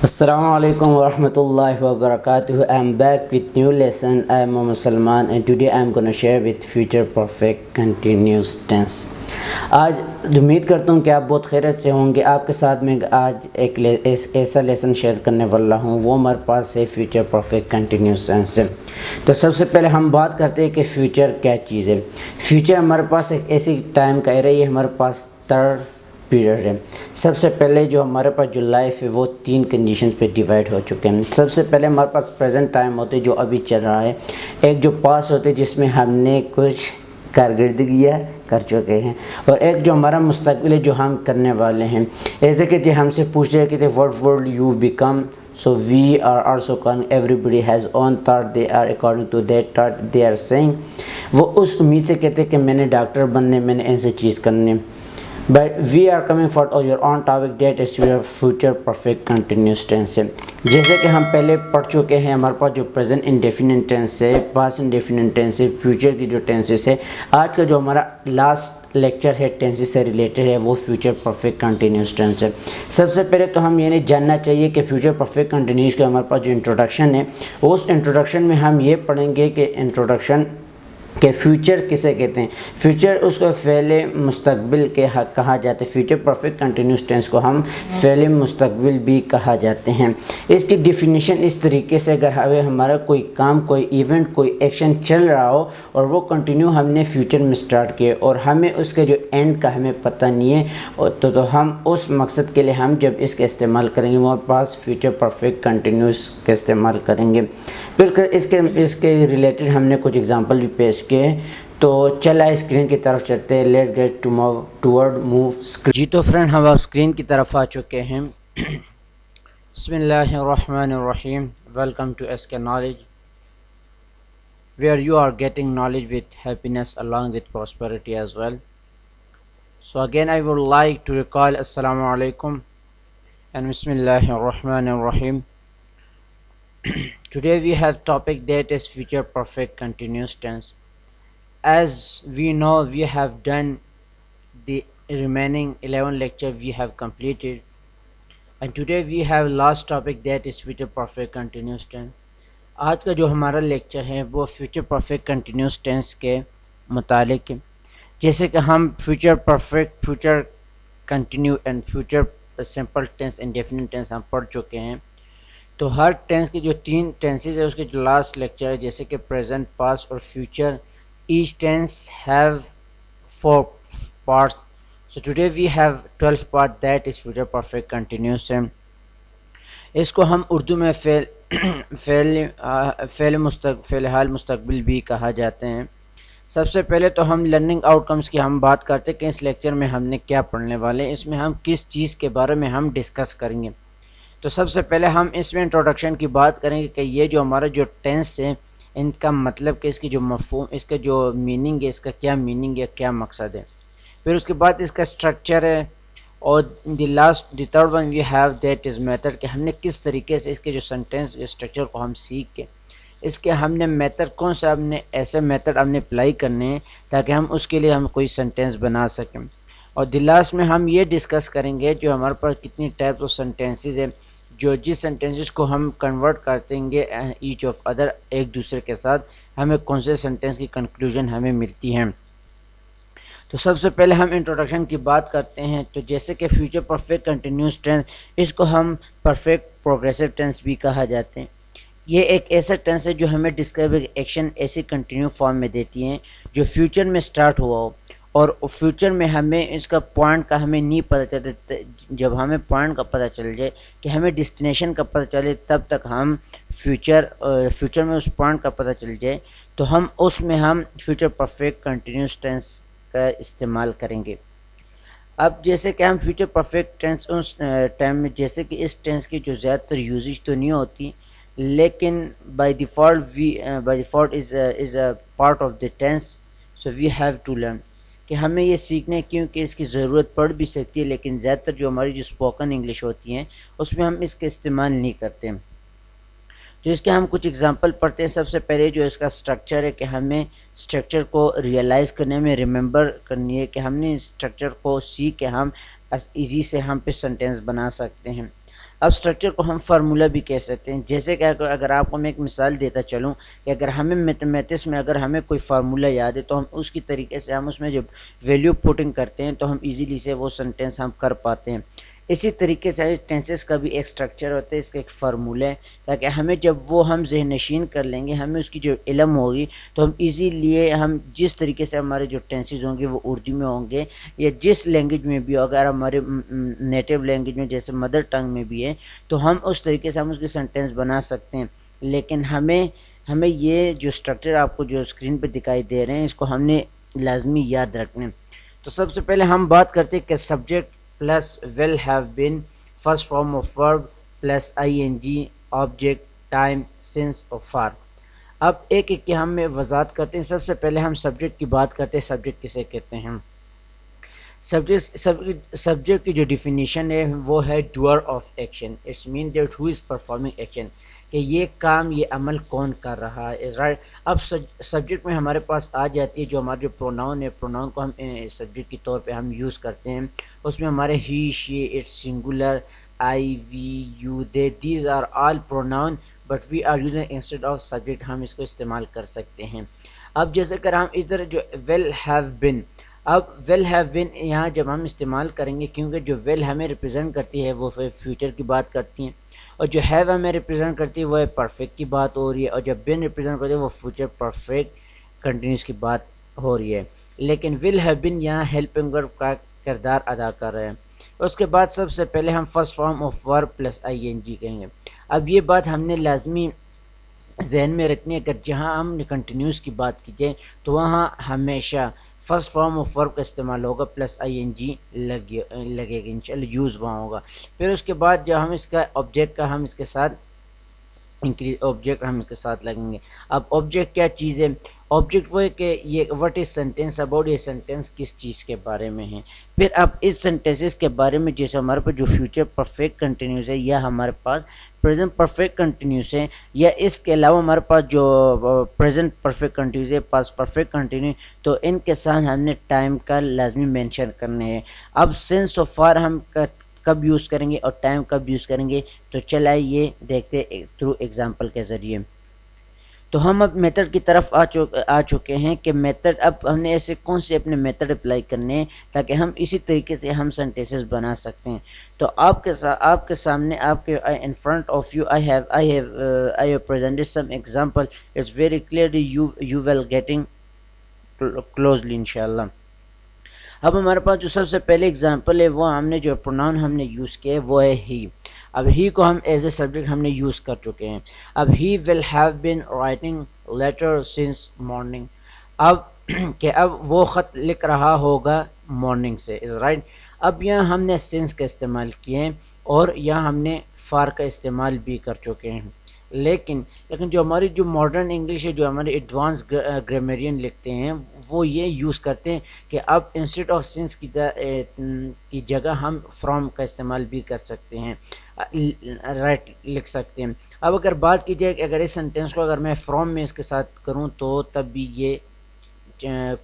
السلام علیکم ورحمۃ اللہ وبرکاتہ. I am back with new lesson. I am Salman and today I am going to share with future perfect continuous tense. آج امید کرتا ہوں کہ آپ بہت خیریت سے ہوں گے. آپ کے ساتھ میں آج ایک ایسا لیسن شیئر کرنے والا ہوں، وہ ہمارے پاس ہے فیوچر پرفیکٹ کنٹینیوس ٹینس سے. تو سب سے پہلے ہم بات کرتے ہیں کہ فیوچر کیا چیز ہے. فیوچر ہمارے پاس ایک ایسی ٹائم کا ایریا ہے، ہمارے پاس تھرڈ پیریڈ ہے. سب سے پہلے جو ہمارے پاس جو لائف ہے وہ 3 کنڈیشن پہ ڈیوائڈ ہو چکے ہیں. سب سے پہلے ہمارے پاس پریزنٹ ٹائم ہوتے جو ابھی چل رہا ہے، ایک جو پاس ہوتے جس میں ہم نے کچھ کارکردگیاں کر چکے ہیں، اور ایک جو ہمارا مستقبل ہے جو ہم کرنے والے ہیں. ایسے کہ جو ہم سے پوچھ رہے کہ what would you become, so we are also calling, everybody has own thought, they are according to that thought they are saying. وہ اس امید سے کہتے ہیں کہ میں نے ڈاکٹر بننے، میں نے ایسے چیز کرنے. But we are coming for your own topic, that is your future perfect continuous tense ہے. جیسے کہ ہم پہلے پڑھ چکے ہیں، ہمارے پاس جو present indefinite tense ہے، past indefinite tense ہے، future کی جو tenses ہے. آج کا جو ہمارا لاسٹ لیکچر ہے tenses سے ریلیٹڈ ہے، وہ future perfect continuous tense ہے. سب سے پہلے تو ہم یہ جاننا چاہیے کہ future perfect continuous کا ہمارے پاس جو انٹروڈکشن ہے، اس انٹروڈکشن میں ہم یہ پڑھیں گے کہ انٹروڈکشن کہ فیوچر کسے کہتے ہیں. فیوچر اس کو فعل مستقبل کے حق کہا جاتا ہے. فیوچر پرفیکٹ کنٹینیوس ٹینس کو ہم فعل مستقبل بھی کہا جاتے ہیں. اس کی ڈیفینیشن اس طریقے سے، اگر ہمارا کوئی کام، کوئی ایونٹ، کوئی ایکشن چل رہا ہو اور وہ کنٹینیو ہم نے فیوچر میں سٹارٹ کیے اور ہمیں اس کے جو اینڈ کا ہمیں پتہ نہیں ہے، تو ہم اس مقصد کے لیے ہم جب اس کا استعمال کریں گے، ہمارے پاس فیوچر پرفیکٹ کنٹینیوس کا استعمال کریں گے. پھر اس کے ریلیٹڈ ہم نے کچھ ایگزامپل بھی پیش کیے. تو چلا اسکرین کی طرف چلتے ہیں. Let's get toward move screen. جی تو فرینڈ، ہم اسکرین کی طرف آ چکے ہیں. بسم اللہ الرحمن الرحیم. Welcome to S K knowledge, where you are getting knowledge with happiness along with prosperity as well. So again I would like to recall Assalamu alaikum and Bismillahir Rahmanir Rahim. Today we have topic that is future perfect continuous tense. As we know, we have done the remaining 11 lecture we have completed, and today we have last topic that is future perfect continuous tense. آج کا جو ہمارا lecture ہے وہ future perfect continuous tennis کے متعلق ہے. جیسے کہ ہم future perfect, future continue and future simple tense, indefinite tense ہم پڑھ چکے ہیں. تو ہر ٹینس کی جو 3 ٹینسز ہے اس کے جو لاسٹ لیکچر ہے، جیسے کہ پریزنٹ، پاسٹ اور future, each tense have 4 parts. So today we have 12 part, that is future perfect continuous. اس کو ہم اردو میں فعل حال مستقبل بھی کہا جاتے ہیں. سب سے پہلے تو ہم لرننگ آؤٹ کمس کی ہم بات کرتے ہیں کہ اس لیکچر میں ہم نے کیا پڑھنے والے ہیں، اس میں ہم کس چیز کے بارے میں ہم ڈسکس کریں گے. تو سب سے پہلے ہم اس میں انٹروڈکشن کی بات کریں گے کہ یہ جو ہمارا جو ٹینس ہے، ان کا مطلب کہ اس کی جو مفہوم، اس کا جو میننگ ہے، اس کا کیا میننگ ہے، کیا مقصد ہے. پھر اس کے بعد اس کا اسٹرکچر ہے، اور the third one we have that is method, کہ ہم نے کس طریقے سے اس کے جو سینٹینس اسٹرکچر کو ہم سیکھ کے اس کے ہم نے میتھڈ کون سا، ہم نے ایسے میتھڈ ہم نے اپلائی کرنے ہیں تاکہ ہم اس کے لیے ہم کوئی سینٹینس بنا سکیں. اور دی لاسٹ میں ہم یہ ڈسکس کریں گے جو ہمارے پاس کتنی ٹائپس آف سینٹینسز ہیں، جو جس سینٹینسز کو ہم کنورٹ کرتے گے ایچ آف ادر، ایک دوسرے کے ساتھ، ہمیں کون سے سینٹینس کی کنکلوژن ہمیں ملتی ہیں. تو سب سے پہلے ہم انٹروڈکشن کی بات کرتے ہیں. تو جیسے کہ فیوچر پرفیکٹ کنٹینیوس ٹینس، اس کو ہم پرفیکٹ پروگریسو ٹینس بھی کہا جاتے ہیں. یہ ایک ایسا ٹینس ہے جو ہمیں ڈسکرائب ایکشن ایسی کنٹینیو فارم میں دیتی ہیں جو فیوچر میں سٹارٹ ہوا ہو، اور فیوچر میں ہمیں اس کا پوائنٹ کا ہمیں نہیں پتہ چلتا. جب ہمیں پوائنٹ کا پتہ چل جائے، کہ ہمیں ڈیسٹینیشن کا پتہ چلے، تب تک ہم فیوچر میں اس پوائنٹ کا پتہ چل جائے تو ہم اس میں ہم فیوچر پرفیکٹ کنٹینیوس ٹینس کا استعمال کریں گے. اب جیسے کہ ہم فیوچر پرفیکٹ ٹینس اس ٹائم میں، جیسے کہ اس ٹینس کی جو زیادہ تر یوزیج تو نہیں ہوتی، لیکن by default is a part of the tense, so we have to learn, کہ ہمیں یہ سیکھنے کیونکہ اس کی ضرورت پڑ بھی سکتی ہے، لیکن زیادہ تر جو ہماری جو اسپوکن انگلش ہوتی ہیں اس میں ہم اس کا استعمال نہیں کرتے. تو اس کے ہم کچھ ایگزامپل پڑھتے ہیں. سب سے پہلے جو اس کا اسٹرکچر ہے، کہ ہمیں اسٹرکچر کو ریئلائز کرنے میں، ریممبر کرنی ہے، کہ ہم نے اس اسٹرکچر کو سیکھ کے ہم ایزی سے ہم پہ سینٹینس بنا سکتے ہیں. اب اسٹرکچر کو ہم فارمولہ بھی کہہ سکتے ہیں. جیسے کہ اگر آپ کو میں ایک مثال دیتا چلوں کہ اگر ہمیں میتھمیٹکس میں اگر ہمیں کوئی فارمولہ یاد ہے تو ہم اس کی طریقے سے ہم اس میں جب ویلیو پوٹنگ کرتے ہیں تو ہم ایزیلی سے وہ سینٹینس ہم کر پاتے ہیں. اسی طریقے سے ٹینسز کا بھی ایک اسٹرکچر ہوتا ہے, اس کا ایک فارمولہ ہے, تاکہ ہمیں جب وہ ہم ذہن نشین کر لیں گے, ہمیں اس کی جو علم ہوگی تو ہم ایزیلی ہم جس طریقے سے ہمارے جو ٹینسز ہوں گے وہ اردو میں ہوں گے یا جس لینگویج میں بھی ہو, اگر ہمارے نیٹیو لینگویج میں جیسے مدر ٹنگ میں بھی ہے تو ہم اس طریقے سے ہم اس کی سینٹینس بنا سکتے ہیں. لیکن ہمیں یہ جو اسٹرکچر آپ کو جو اسکرین پہ دکھائی دے رہے ہیں اس کو ہم نے لازمی یاد رکھنا ہے. تو سب سے پہلے ہم بات کرتے ہیں کہ subject plus will have been, first form of verb plus I N G, object, time, since اور فار. اب ایک ایک کی ہم وضاحت کرتے ہیں. سب سے پہلے ہم سبجیکٹ کی بات کرتے ہیں. سبجیکٹ کسے کہتے ہیں؟ سبجیکٹ کی جو ڈیفینیشن ہے وہ ہے doer of action. It's mean that who is performing action, کہ یہ کام یہ عمل کون کر رہا ہے, رائٹ. اب سبجیکٹ میں ہمارے پاس آ جاتی ہے جو ہمارے جو پروناؤن ہے, پروناؤن کو ہم سبجیکٹ کے طور پہ ہم یوز کرتے ہیں. اس میں ہمارے he, she, it, singular, I, we, you, they, these are all pronoun but we are using instead of subject, ہم اس کو استعمال کر سکتے ہیں. اب جیسے کہ ہم ادھر جو ول ہیو بن, اب ول ہیو بن یہاں جب ہم استعمال کریں گے, کیونکہ جو ول ہمیں ریپرزینٹ کرتی ہے وہ فیوچر کی بات کرتی ہیں, اور جو ہیو ہمیں ریپرزینٹ کرتی ہے وہ پرفیکٹ کی بات ہو رہی ہے, اور جو بن ریپرزینٹ کرتی ہے وہ فیوچر پرفیکٹ کنٹینیوس کی بات ہو رہی ہے. لیکن ول ہیو بن یہاں ہیلپنگ ورب کا کردار ادا کر رہے ہیں. اس کے بعد سب سے پہلے ہم first form of verb plus I N G کہیں گے. اب یہ بات ہم نے لازمی ذہن میں رکھنی ہے, اگر جہاں ہم کنٹینیوس کی بات کی جائے تو وہاں ہمیشہ فرسٹ فارم آف ورب کا استعمال ہوگا پلس آئی این جی لگے گا, انشاءاللہ یوز وہاں ہوگا. پھر اس کے بعد جب ہم اس کا آبجیکٹ کا ہم اس کے ساتھ آبجیکٹ ہم اس کے ساتھ لگیں گے. اب آبجیکٹ کیا چیز ہے؟ آبجیکٹ وہ ہے کہ یہ وٹ از سینٹینس اباؤٹ, یہ سینٹینس کس چیز کے بارے میں ہے. پھر اب اس سینٹینسز کے بارے میں جیسے ہمارے پاس جو فیوچر پرفیکٹ کنٹینیوس ہے یا ہمارے پاس پریزنٹ پرفیکٹ کنٹینیوس ہے, یا اس کے علاوہ ہمارے پاس جو پریزنٹ پرفیکٹ کنٹینیوس ہے, پاس پرفیکٹ کنٹینیوس, تو ان کے ساتھ ہم نے ٹائم کا لازمی مینشن کرنے ہے. اب سینس آف فار ہم کب یوز کریں گے اور ٹائم کب یوز کریں گے, تو چلائیے دیکھتے تھرو ایگزامپل کے ذریعے. تو ہم اب میتھڈ کی طرف آ چکے ہیں کہ میتھڈ اب ہم نے ایسے کون سے اپنے میتھڈ اپلائی کرنے ہیں تاکہ ہم اسی طریقے سے ہم سینٹینسز بنا سکتے ہیں. تو آپ کے سامنے آپ کے in front of you I have presented some example. It's very clearly you will getting closely انشاءاللہ. اب ہمارے پاس جو سب سے پہلے ایگزامپل ہے وہ ہم نے جو پروناؤن ہم نے یوز کیا وہ ہے ہی. اب ہی کو ہم ایز اے سبجیکٹ ہم نے یوز کر چکے ہیں. اب he will have been writing letter since morning, اب کہ اب وہ خط لکھ رہا ہوگا مارننگ سے, از رائٹ. اب یہاں ہم نے سنس کا استعمال کیے ہیں اور یہاں ہم نے فار کا استعمال بھی کر چکے ہیں. لیکن جو ہماری جو ماڈرن انگلش ہے, جو ہمارے ایڈوانس گرامیرین لکھتے ہیں وہ یہ یوز کرتے ہیں کہ اب انسٹیڈ آف سنس کی جگہ ہم فرام کا استعمال بھی کر سکتے ہیں, رائٹ لکھ سکتے ہیں. اب اگر بات کی جائے کہ اگر اس سینٹینس کو اگر میں فرام میں اس کے ساتھ کروں تو تب بھی یہ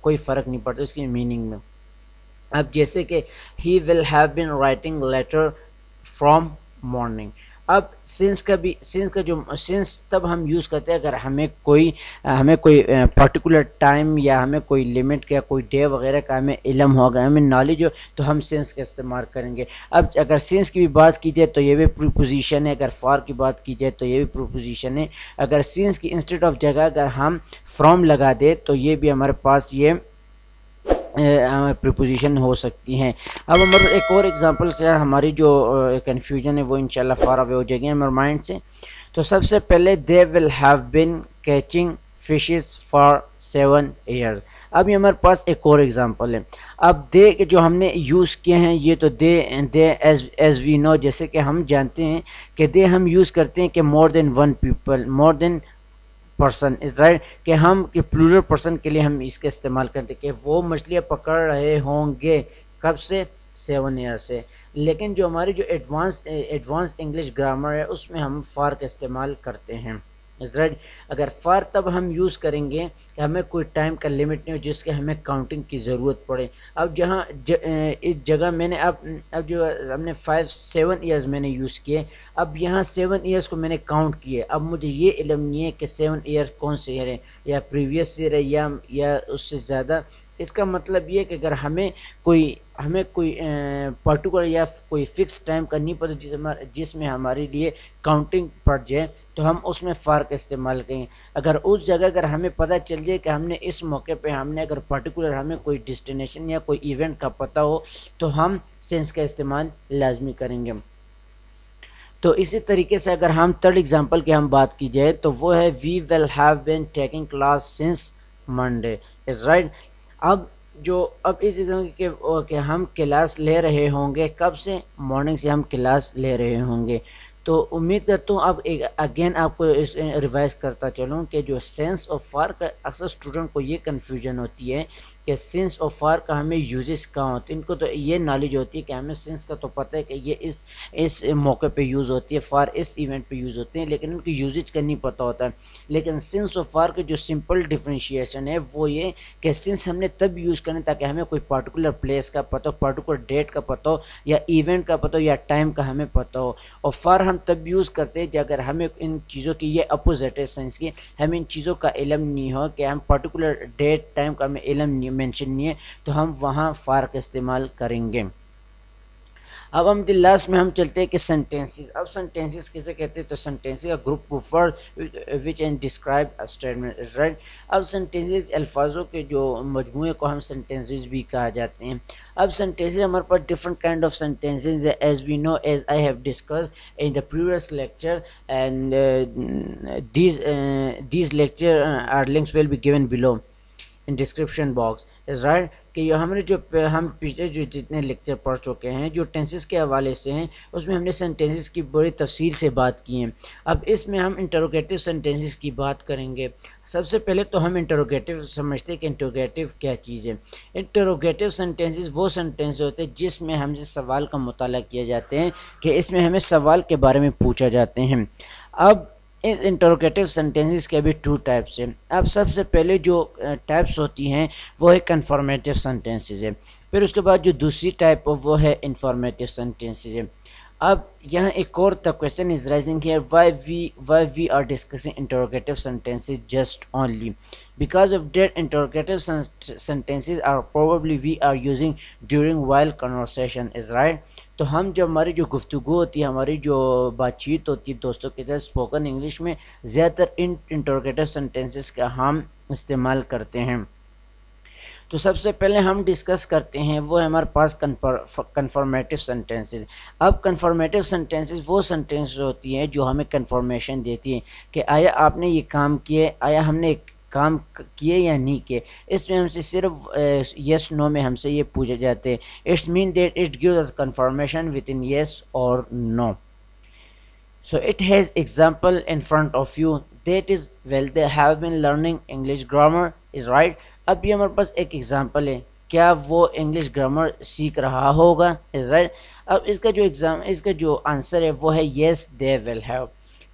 کوئی فرق نہیں پڑتا اس کی میننگ میں. اب جیسے کہ he will have been writing letter from morning. اب سنس کا جو سنس تب ہم یوز کرتے ہیں اگر ہمیں کوئی پرٹیکولر ٹائم یا ہمیں کوئی لمٹ یا کوئی ڈے وغیرہ کا ہمیں علم ہوگا, ہمیں نالج ہو, تو ہم سنس کا استعمال کریں گے. اب اگر سنس کی بھی بات کی جائے تو یہ بھی پریپوزیشن ہے, اگر فار کی بات کی جائے تو یہ بھی پریپوزیشن ہے. اگر سنس کی انسٹیڈ آف جگہ اگر ہم فرام لگا دے تو یہ بھی ہمارے پاس یہ پریپوزیشن ہو سکتی ہیں. اب ہمارے ایک اور ایگزامپل سے ہماری جو کنفیوژن ہے وہ انشاءاللہ فار اوے ہو جائے گی ہمارے مائنڈ سے. تو سب سے پہلے they will have been catching fishes for 7 years. اب یہ ہمارے پاس ایک اور ایگزامپل ہے. اب دے کے جو ہم نے یوز کیے ہیں یہ تو دے ایز وی نو, جیسے کہ ہم جانتے ہیں کہ دے ہم یوز کرتے ہیں کہ more than one people, more than person, is right, کہ ہم کہ پلورل پرسن کے لیے ہم اس کا استعمال کرتے ہیں کہ وہ مچھلیاں پکڑ رہے ہوں گے کب سے, 7 years سے. لیکن جو ہماری جو ایڈوانس انگلش گرامر ہے اس میں ہم فار کا استعمال کرتے ہیں. Is right. اگر فار تب ہم یوز کریں گے کہ ہمیں کوئی ٹائم کا لمٹ نہیں ہو جس کے ہمیں کاؤنٹنگ کی ضرورت پڑے. اب جہاں اس جگہ میں نے اب جو ہم نے 7 ایئرز میں نے یوز کیے, اب یہاں 7 ایئرس کو میں نے کاؤنٹ کیے. اب مجھے یہ علم نہیں ہے کہ 7 ایئر کون سے ایئر ہے, یا پریویس ایئر ہے یا اس سے زیادہ. اس کا مطلب یہ کہ اگر ہمیں کوئی پرٹیکولر یا کوئی فکس ٹائم کا نہیں پتہ جس میں ہمارے لیے کاؤنٹنگ پڑ جائے, تو ہم اس میں فار کا استعمال کریں. اگر اس جگہ اگر ہمیں پتہ چل جائے کہ ہم نے اس موقع پہ ہم نے اگر پرٹیکولر ہمیں کوئی ڈسٹینیشن یا کوئی ایونٹ کا پتہ ہو, تو ہم سینس کا استعمال لازمی کریں گے. تو اسی طریقے سے اگر ہم تھرڈ ایگزامپل کی ہم بات کی جائے تو وہ ہے we will have been taking class since Monday, is right. اب اس ایگزامپل کہ ہم کلاس لے رہے ہوں گے کب سے, مارننگ سے ہم کلاس لے رہے ہوں گے. تو امید کرتا ہوں اب اگین آپ کو ریوائز کرتا چلوں کہ جو سینس آف فار کا اکثر اسٹوڈنٹ کو یہ کنفیوژن ہوتی ہے کہ سینس آف فار کا ہمیں یوزز کہاں ہوتے ہیں. ان کو تو یہ نالج ہوتی ہے کہ ہمیں سینس کا تو پتہ ہے کہ یہ اس موقع پہ یوز ہوتی ہے, فار اس ایونٹ پہ یوز ہوتے ہیں, لیکن ان کی یوزج کا نہیں پتہ ہوتا ہے. لیکن سینس آف فار کے جو سمپل ڈفرینشیشن ہے وہ یہ کہ سینس ہم نے تب یوز کریں تاکہ ہمیں کوئی پرٹیکولر پلیس کا پتہ ہو, پرٹیکولر ڈیٹ کا پتہ ہو, یا ایونٹ کا پتہ ہو, یا ٹائم کا ہمیں پتہ ہو. اور فار ہم تب یوز کرتے ہیں اگر ہمیں ان چیزوں کی یہ اپوزٹ ہے سائنس کی, ہمیں ان چیزوں کا علم نہیں ہو کہ ہم پرٹیکولر ڈیٹ ٹائم کا ہمیں علم نہیں مینشن نہیں ہے, تو ہم وہاں فار کا استعمال کریں گے. اب ہم لاسٹ میں ہم چلتے ہیں کہ سینٹینسز. اب سینٹینسز کسے کہتے ہیں, تو سینٹینسز کا group of word which and describe statement, right. اب سینٹینسز الفاظوں کے جو مجموعے کو ہم سینٹینسز بھی کہا جاتے ہیں. اب سینٹینسز ہمارے پاس ڈفرنٹ کائنڈ آف سینٹینسز ہے, as we know, as I have discuss in the previous lecture, and these lecture are links will be given below in description box, is right. کہ ہم نے ہم پچھلے جو جتنے لیکچر پڑھ چکے ہیں جو ٹینسز کے حوالے سے ہیں, اس میں ہم نے سینٹینسز کی بڑی تفصیل سے بات کی ہیں. اب اس میں ہم انٹروگیٹو سینٹینسز کی بات کریں گے. سب سے پہلے تو ہم انٹروگیٹو سمجھتے ہیں کہ انٹروگیٹو کیا چیز ہے. انٹروگیٹو سینٹینسز وہ سینٹینس ہوتے ہیں جس میں ہم سے سوال کا مطالعہ کیا جاتے ہیں, کہ اس میں ہمیں سوال کے بارے میں پوچھا جاتے ہیں. اب ان انٹروگیٹو سینٹینسز کے بھی 2 ٹائپس ہیں. اب سب سے پہلے جو ٹائپس ہوتی ہیں وہ ہے کنفرمیٹیو سینٹینسز ہے. پھر اس کے بعد جو دوسری ٹائپ وہ ہے انفارمیٹیو سینٹینسز ہے. اب یہاں ایک اور question is rising here, why we are discussing interrogative sentences just only, because of that interrogative sentences are probably we are using during while conversation, is right. تو ہم جب ہماری جو گفتگو ہوتی ہے, ہماری جو بات چیت ہوتی ہے دوستوں کے ساتھ اسپوکن انگلش میں, زیادہ تر ان انٹروگیٹو سینٹینسز کا ہم استعمال کرتے ہیں. تو سب سے پہلے ہم ڈسکس کرتے ہیں وہ ہمارے پاس کنفرمیٹیو سینٹینسز. اب کنفرمیٹیو سینٹینسز وہ سینٹینسز ہوتی ہیں جو ہمیں کنفرمیشن دیتی ہیں کہ آیا آپ نے یہ کام کیے, آیا ہم نے کام کیے یا نہیں کیے. اس میں ہم سے صرف یس نو میں ہم سے یہ پوچھے جاتے ہیں. It's mean that it gives us confirmation with in yes اور no. So it has example in front of you, that is well they have been learning English grammar, is right. اب یہ ہمارے پاس ایک ایگزامپل ہے, کیا وہ English grammar سیکھ رہا ہوگا, از رائٹ. اب اس کا جو آنسر ہے وہ ہے یس دے ول ہیو,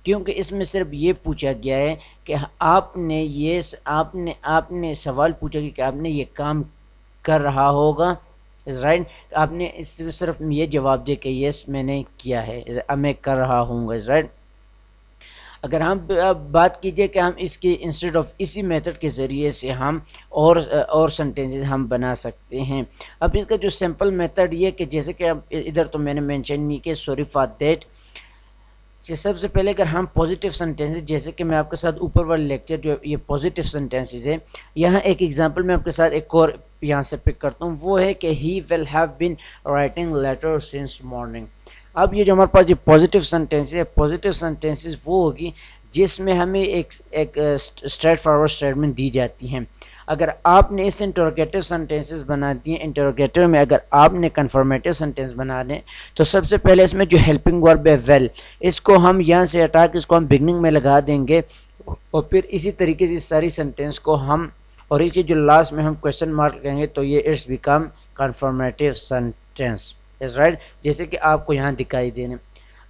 کیونکہ اس میں صرف یہ پوچھا گیا ہے کہ آپ نے سوال پوچھا کہ آپ نے یہ کام کر رہا ہوگا, از رائٹ. آپ نے اس میں صرف یہ جواب دے کہ یس میں نے کیا ہے, میں کر رہا ہوں گا, از رائٹ. اگر ہم بات کیجئے کہ ہم اس کے انسٹیڈ آف اسی میتھڈ کے ذریعے سے ہم اور سینٹینسز ہم بنا سکتے ہیں. اب اس کا جو سمپل میتھڈ یہ کہ جیسے کہ اب ادھر تو میں نے مینشن نہیں کہ سوری فار دیٹ. سب سے پہلے اگر ہم پازیٹیو سینٹینسز, جیسے کہ میں آپ کے ساتھ اوپر والے لیکچر جو یہ پازیٹیو سینٹینسز ہے, یہاں ایک ایگزامپل میں آپ کے ساتھ ایک اور یہاں سے پک کرتا ہوں, وہ ہے کہ he will have been writing letter since morning. اب یہ جو ہمارے پاس یہ پازیٹیو سینٹینس ہے, پازیٹیو سینٹینسز وہ ہوگی جس میں ہمیں ایک اسٹریٹ فارورڈ اسٹیٹمنٹ دی جاتی ہیں. اگر آپ نے اس انٹروگیٹو سینٹینسز بنا دیے, انٹروگیٹو میں اگر آپ نے کنفرمیٹیو سینٹینس بنا دیں, تو سب سے پہلے اس میں جو ہیلپنگ ورب ہے ویل, اس کو ہم یہاں سے ہٹا کے اس کو ہم بگننگ میں لگا دیں گے, اور پھر اسی طریقے سے ساری سینٹینس کو ہم, اور یہ جو لاسٹ میں ہم کویشچن مارک کریں گے تو یہ it's become confirmative sentence, is right, جیسے کہ آپ کو یہاں دکھائی دینے.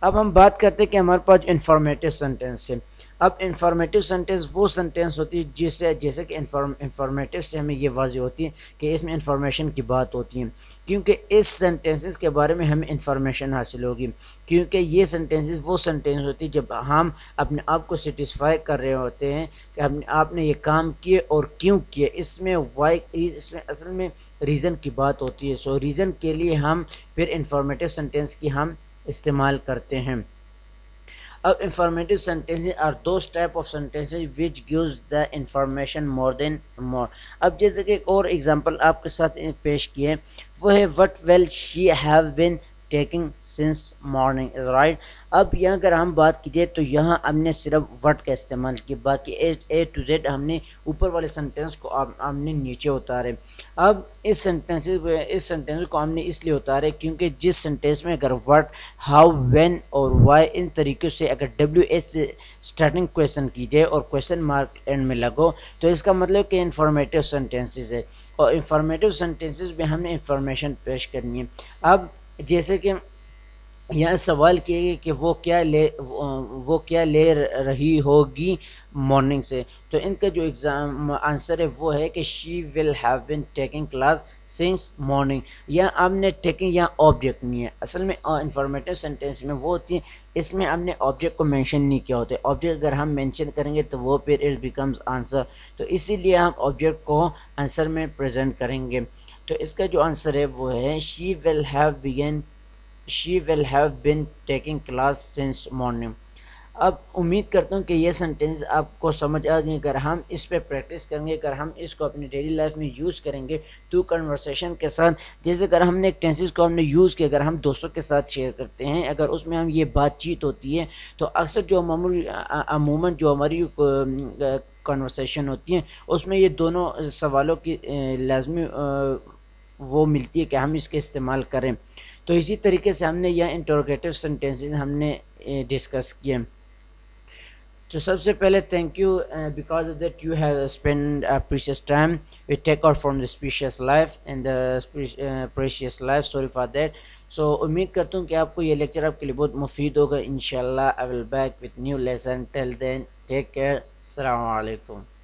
اب ہم بات کرتے ہیں کہ ہمارے پاس انفارمیٹیو سینٹینس ہے. اب انفارمیٹیو سینٹینس وہ سینٹینس ہوتی ہے جیسے کہ انفارمیٹیو سے ہمیں یہ واضح ہوتی ہے کہ اس میں انفارمیشن کی بات ہوتی ہے، کیونکہ اس سینٹینسز کے بارے میں ہمیں انفارمیشن حاصل ہوگی، کیونکہ یہ سینٹینسز وہ سینٹینس ہوتی ہے جب ہم اپنے آپ کو سیٹسفائی کر رہے ہوتے ہیں کہ آپ نے یہ کام کیے اور کیوں کیے، اس میں اس میں اصل میں ریزن کی بات ہوتی ہے. سو ریزن کے لیے ہم پھر انفارمیٹیو سینٹینس کی ہم استعمال کرتے ہیں. اب informative sentences are those type of sentences which gives the information more than more. اب جیسے کہ ایک اور ایگزامپل آپ کے ساتھ پیش کیے، وہ ہے what will she have been taking since morning, right. اب یہاں اگر ہم بات کیجیے تو یہاں ہم نے صرف وٹ کا استعمال کیا، باقی اے ٹو زیڈ ہم نے اوپر والے سینٹینس کو ہم نے نیچے اتارے. اب اس سینٹینس کو ہم نے اس لیے اتارے کیونکہ جس سینٹینس میں اگر وٹ، ہاؤ، وین اور وائی ان طریقوں سے اگر ڈبلیو ایچ سے اسٹارٹنگ کویشچن کی جائے اور کویشچن مارک اینڈ میں لگو تو اس کا مطلب کہ انفارمیٹیو سینٹینسز ہے، اور انفارمیٹیو سینٹینسز میں ہم نے انفارمیشن پیش کرنی ہے. اب جیسے کہ یہاں سوال کیا گیا کہ وہ کیا لے رہی ہوگی مارننگ سے، تو ان کا جو آنسر ہے وہ ہے کہ she will have been taking class since morning. یہاں ہم نے ٹیکنگ یہاں آبجیکٹ نہیں ہے، اصل میں انفارمیٹیو سینٹینس میں وہ ہوتی ہے اس میں ہم نے آبجیکٹ کو مینشن نہیں کیا ہوتا ہے. آبجیکٹ اگر ہم مینشن کریں گے تو وہ پھر اٹ بیکمز آنسر، تو اسی لیے ہم آبجیکٹ کو آنسر میں پریزنٹ کریں گے. تو اس کا جو آنسر ہے وہ ہے she will have been taking class since morning. اب امید کرتا ہوں کہ یہ سینٹینس آپ کو سمجھ آ گئی. اگر ہم اس پہ پریکٹس کریں گے، اگر ہم اس کو اپنی ڈیلی لائف میں یوز کریں گے تو کنورسیشن کے ساتھ، جیسے اگر ہم نے ایک ٹینسز کو ہم نے یوز کیا، اگر ہم دوستوں کے ساتھ شیئر کرتے ہیں، اگر اس میں ہم یہ بات چیت ہوتی ہے تو اکثر جو عموماً جو ہماری کنورسیشن ہوتی ہیں اس میں یہ دونوں سوالوں کی لازمی وہ ملتی ہے کہ ہم اس کے استعمال کریں. تو اسی طریقے سے ہم نے یہ انٹروگیٹو سینٹینسز ہم نے ڈسکس کیے. تو سب سے پہلے thank you because of that you have spend precious time we take out from the species life and the precious life, sorry for that. So امید کرتا ہوں کہ آپ کو یہ لیکچر آپ کے لیے بہت مفید ہوگا. انشاءاللہ I will back with new lesson. Till then take care. السلام علیکم.